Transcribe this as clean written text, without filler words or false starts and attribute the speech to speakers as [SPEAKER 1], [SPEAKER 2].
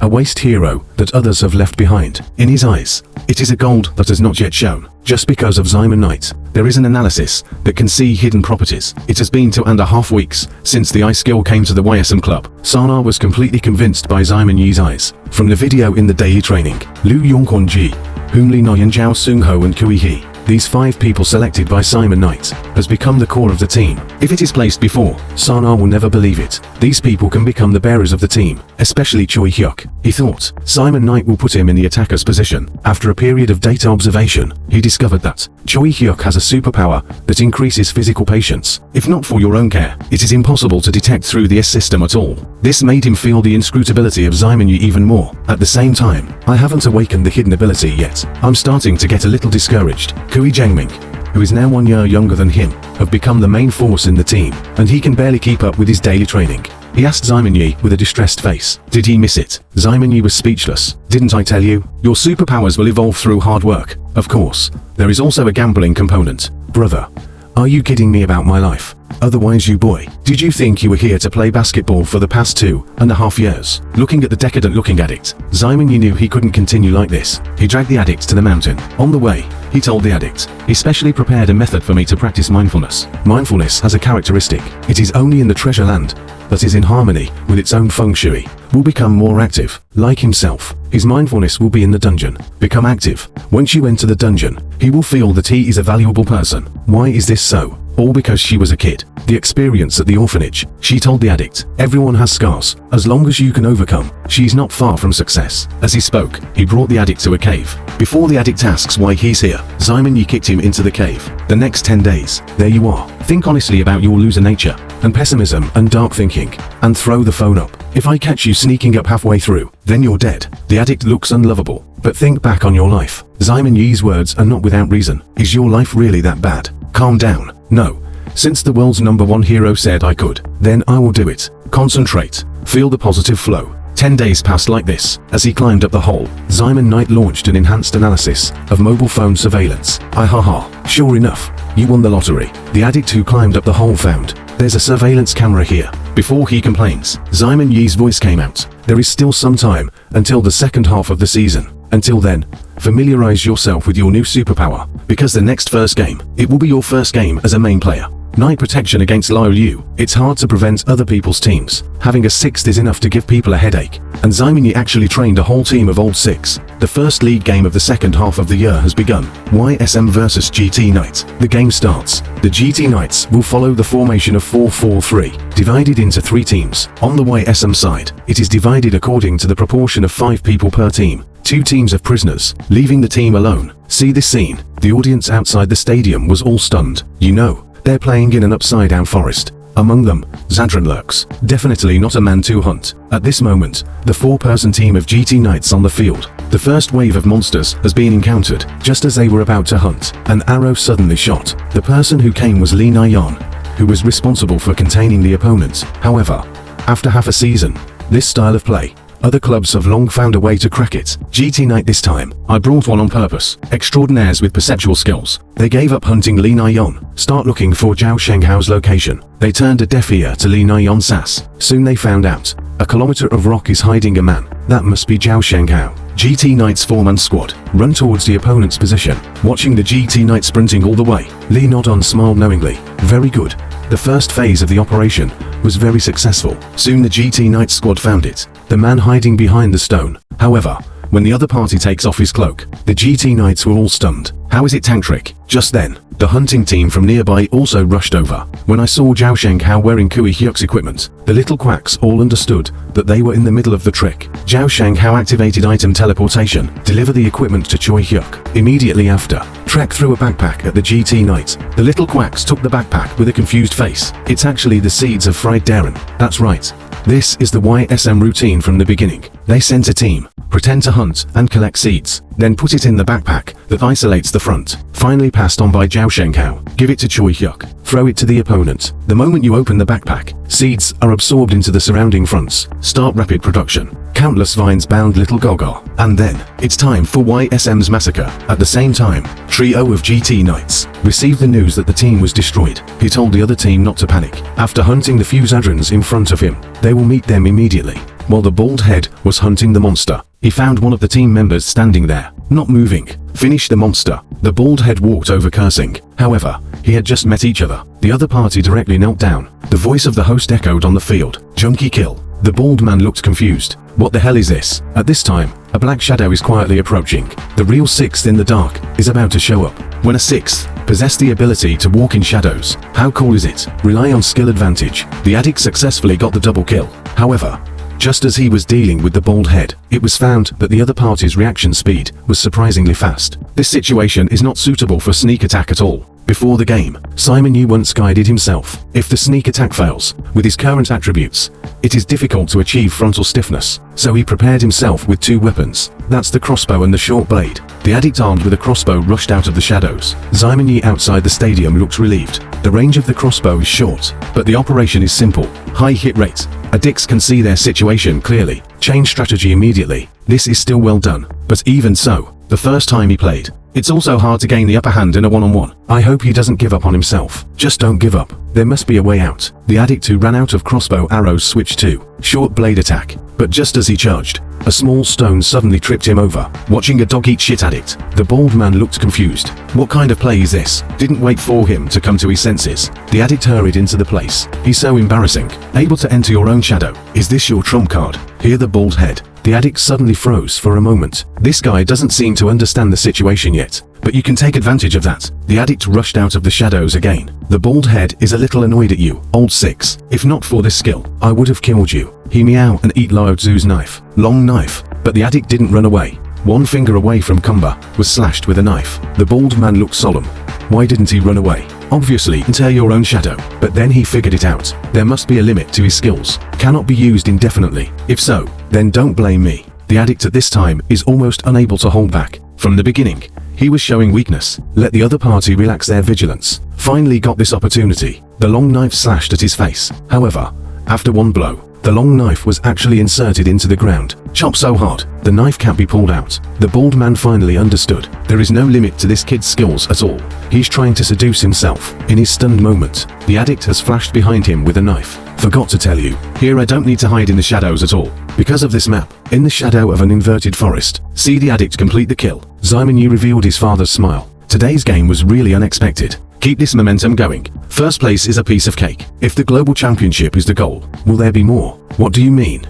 [SPEAKER 1] a waste hero that others have left behind. In his eyes, it is a gold that has not yet shown. Just because of Simon Knight, there is an analysis that can see hidden properties. It has been 2.5 weeks since the ice skill came to the YSM club. Sana was completely convinced by Simon Yi's eyes. From the video in the daily training, Liu Yongquan Ji, Hum Li Nai and Zhao Sung-ho and Kui He, these 5 people selected by Simon Knight, has become the core of the team. If it is placed before, Sana will never believe it. These people can become the bearers of the team, especially Choi Hyuk. He thought Simon Knight will put him in the attacker's position. After a period of data observation, he discovered that Choi Hyuk has a superpower that increases physical patience. If not for your own care, it is impossible to detect through the S system at all. This made him feel the inscrutability of Simon Yi even more. At the same time, I haven't awakened the hidden ability yet. I'm starting to get a little discouraged. Kui Zhengming, who is now 1 year younger than him, have become the main force in the team, and he can barely keep up with his daily training. He asked Simon Yi with a distressed face. Did he miss it? Simon Yi was speechless. Didn't I tell you? Your superpowers will evolve through hard work. Of course, there is also a gambling component. Brother, are you kidding me about my life? Otherwise you boy, did you think you were here to play basketball for the past 2.5 years? Looking at the decadent looking addict, Simon Yi knew he couldn't continue like this. He dragged the addict to the mountain. On the way, he told the addict, he specially prepared a method for me to practice mindfulness. Mindfulness has a characteristic. It is only in the treasure land that is in harmony with its own feng shui. Will become more active. Like himself, his mindfulness will be in the dungeon. Become active. Once you enter the dungeon, he will feel that he is a valuable person. Why is this so? All because she was a kid. The experience at the orphanage. She told the addict, everyone has scars. As long as you can overcome, she's not far from success. As he spoke, he brought the addict to a cave. Before the addict asks why he's here, Simon Yi kicked him into the cave. The next 10 days, there you are. Think honestly about your loser nature, and pessimism and dark thinking, and throw the phone up. If I catch you sneaking up halfway through, then you're dead. The addict looks unlovable, but think back on your life. Simon Yi's words are not without reason. Is your life really that bad? Calm down. No. Since the world's #1 hero said I could, then I will do it. Concentrate. Feel the positive flow. 10 days passed like this. As he climbed up the hole, Simon Knight launched an enhanced analysis of mobile phone surveillance. Haha. Sure enough, you won the lottery. The addict who climbed up the hole found there's a surveillance camera here. Before he complains, Simon Yi's voice came out. There is still some time until the second half of the season. Until then, familiarize yourself with your new superpower, because the next first game, it will be your first game as a main player. Night protection against Liu Liu. It's hard to prevent other people's teams. Having a 6th is enough to give people a headache. And Simon Yi actually trained a whole team of old 6. The first league game of the second half of the year has begun. YSM vs GT Knights. The game starts. The GT Knights will follow the formation of 4-4-3, divided into 3 teams. On the YSM side, it is divided according to the proportion of 5 people per team. 2 teams of prisoners, leaving the team alone. See this scene. The audience outside the stadium was all stunned. You know, they're playing in an upside-down forest. Among them, Zadran lurks. Definitely not a man to hunt. At this moment, the 4-person team of GT Knights on the field. The first wave of monsters has been encountered. Just as they were about to hunt, an arrow suddenly shot. The person who came was Li Naiyan, who was responsible for containing the opponents. However, after half a season, this style of play, other clubs have long found a way to crack it. GT Knight this time, I brought one on purpose. Extraordinaires with perceptual skills. They gave up hunting Li Naiyan. Start looking for Zhao Shenghao's location. They turned a deaf ear to Li Naiyan's sass. Soon they found out. A kilometer of rock is hiding a man. That must be Zhao Shenghao. GT Knight's 4-man squad run towards the opponent's position. Watching the GT Knight sprinting all the way, Li Nodon smiled knowingly. Very good. The first phase of the operation was very successful. Soon the GT Knight squad found it. The man hiding behind the stone. However, when the other party takes off his cloak, the GT Knights were all stunned. How is it tantric? Just then, the hunting team from nearby also rushed over. When I saw Zhao Shenghao wearing Kui Hyuk's equipment, the little quacks all understood that they were in the middle of the trick. Zhao Shenghao activated item teleportation, deliver the equipment to Choi Hyuk. Immediately after, Trek threw a backpack at the GT Knight. The little quacks took the backpack with a confused face. It's actually the seeds of fried Darren. That's right. This is the YSM routine from the beginning. They sent a team, pretend to hunt and collect seeds, then put it in the backpack that isolates the front. Finally passed on by Zhao Shenghao. Give it to Choi Hyuk. Throw it to the opponent. The moment you open the backpack, seeds are absorbed into the surrounding fronts. Start rapid production. Countless vines bound little Gaga. And then, it's time for YSM's massacre. At the same time, trio of GT Knights received the news that the team was destroyed. He told the other team not to panic. After hunting the few Zadrans in front of him, they will meet them immediately. while the bald head was hunting the monster. He found one of the team members standing there, not moving. Finish the monster. The bald head walked over cursing. However, he had just met each other. The other party directly knelt down. The voice of the host echoed on the field. Junkie kill. The bald man looked confused. What the hell is this? At this time, a black shadow is quietly approaching. The real sixth in the dark is about to show up. When a sixth possessed the ability to walk in shadows, how cool is it? Rely on skill advantage. The addict successfully got the double kill. However, just as he was dealing with the bald head, it was found that the other party's reaction speed was surprisingly fast. This situation is not suitable for sneak attack at all. Before the game, Simon Yu once guided himself. If the sneak attack fails, with his current attributes, it is difficult to achieve frontal stiffness, so he prepared himself with 2 weapons. That's the crossbow and the short blade. The addict armed with a crossbow rushed out of the shadows. Simon Yu outside the stadium looked relieved. The range of the crossbow is short, but the operation is simple. High hit rate. Addicts can see their situation clearly. Change strategy immediately. This is still well done, but even so, the first time he played, it's also hard to gain the upper hand in a one-on-one. I hope he doesn't give up on himself. Just don't give up. There must be a way out. The addict who ran out of crossbow arrows switched to short blade attack. But just as he charged, a small stone suddenly tripped him over. Watching a dog eat shit addict, the bald man looked confused. What kind of play is this? Didn't wait for him to come to his senses. The addict hurried into the place. He's so embarrassing. Able to enter your own shadow. Is this your trump card? Hear the bald head. The addict suddenly froze for a moment. This guy doesn't seem to understand the situation yet, but you can take advantage of that. The addict rushed out of the shadows again. The bald head is a little annoyed at you, old six. If not for this skill, I would have killed you. He meow and eat Lao Tzu's knife. Long knife. But the addict didn't run away. One finger away from Kumba was slashed with a knife. The bald man looked solemn. Why didn't he run away? Obviously, enter your own shadow. But then he figured it out. There must be a limit to his skills. Cannot be used indefinitely. If so, then don't blame me. The addict at this time is almost unable to hold back. From the beginning, he was showing weakness. Let the other party relax their vigilance. Finally got this opportunity. The long knife slashed at his face. However, after one blow, the long knife was actually inserted into the ground. Chop so hard, the knife can't be pulled out. The bald man finally understood. There is no limit to this kid's skills at all. He's trying to seduce himself. In his stunned moment, the addict has flashed behind him with a knife. Forgot to tell you, here I don't need to hide in the shadows at all. Because of this map, in the shadow of an inverted forest, see the addict complete the kill. Simon Yu revealed his father's smile. Today's game was really unexpected. Keep this momentum going. First place is a piece of cake. If the global championship is the goal, will there be more? What do you mean?